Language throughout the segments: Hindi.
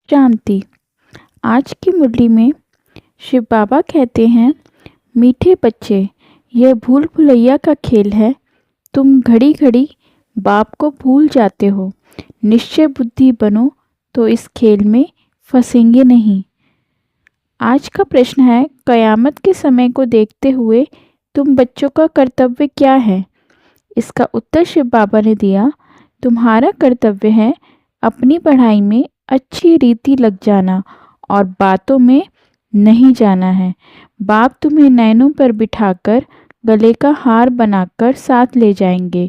शांति। आज की मुरली में शिव बाबा कहते हैं, मीठे बच्चे, यह भूल भुलैया का खेल है। तुम घड़ी घड़ी बाप को भूल जाते हो। निश्चय बुद्धि बनो तो इस खेल में फंसेंगे नहीं। आज का प्रश्न है, कयामत के समय को देखते हुए तुम बच्चों का कर्तव्य क्या है? इसका उत्तर शिव बाबा ने दिया, तुम्हारा कर्तव्य है अपनी पढ़ाई में अच्छी रीति लग जाना और बातों में नहीं जाना है। बाप तुम्हें नैनों पर बिठाकर गले का हार बनाकर साथ ले जाएंगे।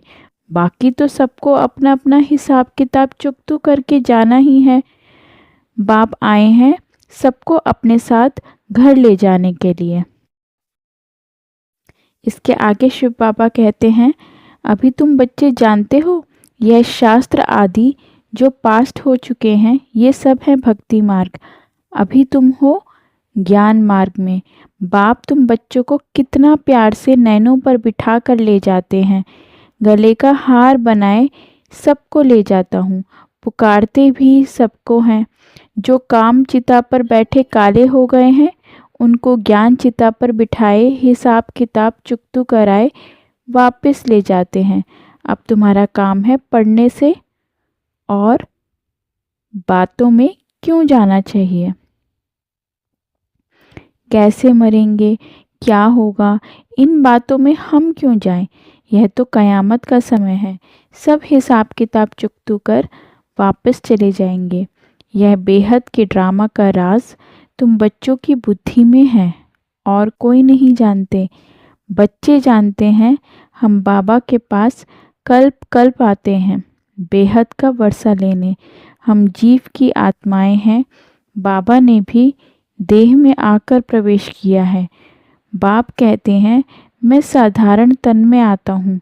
बाकी तो सबको अपना अपना हिसाब किताब चुकतू करके जाना ही है। बाप आए हैं सबको अपने साथ घर ले जाने के लिए। इसके आगे शिव बाबा कहते हैं, अभी तुम बच्चे जानते हो, यह शास्त्र आदि जो पास्ट हो चुके हैं ये सब है भक्ति मार्ग। अभी तुम हो ज्ञान मार्ग में। बाप तुम बच्चों को कितना प्यार से नैनों पर बिठा कर ले जाते हैं। गले का हार बनाए सबको ले जाता हूँ। पुकारते भी सबको हैं। जो काम चिता पर बैठे काले हो गए हैं उनको ज्ञान चिता पर बिठाए हिसाब किताब चुकतू कराए वापस ले जाते हैं। अब तुम्हारा काम है पढ़ने से और बातों में क्यों जाना चाहिए। कैसे मरेंगे, क्या होगा, इन बातों में हम क्यों जाएं। यह तो कयामत का समय है। सब हिसाब किताब चुकतू कर वापस चले जाएंगे। यह बेहद के ड्रामा का राज तुम बच्चों की बुद्धि में है और कोई नहीं जानते। बच्चे जानते हैं हम बाबा के पास कल्प कल्प आते हैं बेहद का वर्षा लेने। हम जीव की आत्माएं हैं। बाबा ने भी देह में आकर प्रवेश किया है। बाप कहते हैं, मैं साधारण तन में आता हूँ।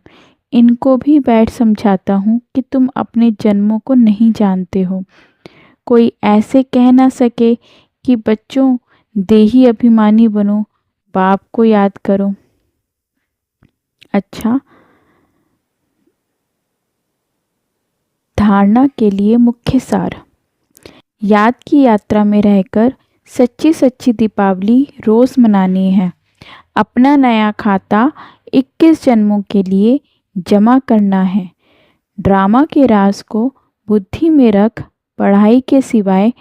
इनको भी बैठ समझाता हूँ कि तुम अपने जन्मों को नहीं जानते हो। कोई ऐसे कह ना सके कि बच्चों देही अभिमानी बनो, बाप को याद करो। अच्छा, धारणा के लिए मुख्य सार। याद की यात्रा में रहकर सच्ची सच्ची दीपावली रोज मनानी है। अपना नया खाता 21 जन्मों के लिए जमा करना है। ड्रामा के राज को बुद्धि में रख पढ़ाई के सिवाय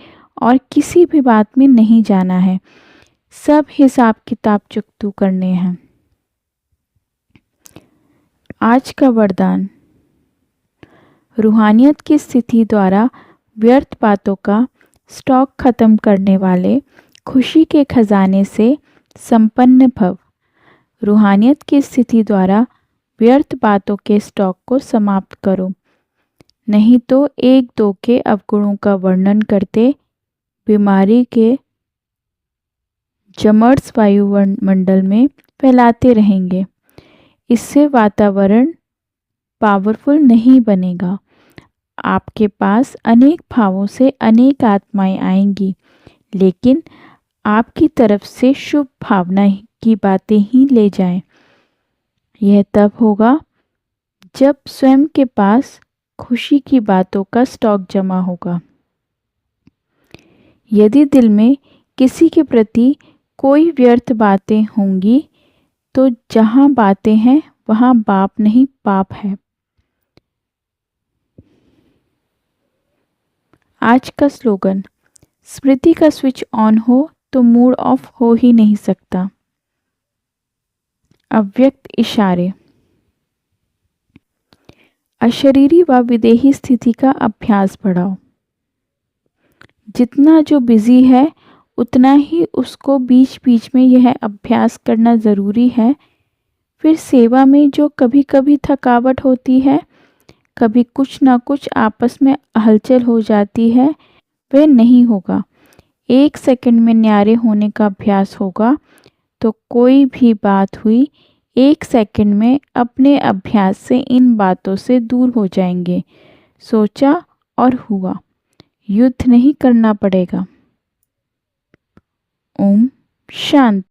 और किसी भी बात में नहीं जाना है। सब हिसाब किताब चुकतू करने हैं। आज का वरदान, रूहानियत की स्थिति द्वारा व्यर्थ बातों का स्टॉक खत्म करने वाले खुशी के खजाने से संपन्न भव। रूहानियत की स्थिति द्वारा व्यर्थ बातों के स्टॉक को समाप्त करो, नहीं तो एक दो के अवगुणों का वर्णन करते बीमारी के जमर्स वायुमंडल में फैलाते रहेंगे। इससे वातावरण पावरफुल नहीं बनेगा। आपके पास अनेक भावों से अनेक आत्माएं आएंगी, लेकिन आपकी तरफ से शुभ भावना की बातें ही ले जाएं। यह तब होगा जब स्वयं के पास खुशी की बातों का स्टॉक जमा होगा। यदि दिल में किसी के प्रति कोई व्यर्थ बातें होंगी तो जहाँ बातें हैं वहाँ बाप नहीं पाप है। आज का स्लोगन, स्मृति का स्विच ऑन हो तो मूड ऑफ हो ही नहीं सकता। अव्यक्त इशारे। अशरीरी व विदेही स्थिति का अभ्यास बढ़ाओ। जितना जो बिजी है उतना ही उसको बीच बीच में यह अभ्यास करना ज़रूरी है। फिर सेवा में जो कभी कभी थकावट होती है, कभी कुछ ना कुछ आपस में हलचल हो जाती है, वह नहीं होगा। 1 सेकंड में न्यारे होने का अभ्यास होगा तो कोई भी बात हुई 1 सेकंड में अपने अभ्यास से इन बातों से दूर हो जाएंगे। सोचा और हुआ, युद्ध नहीं करना पड़ेगा। ओम शांति।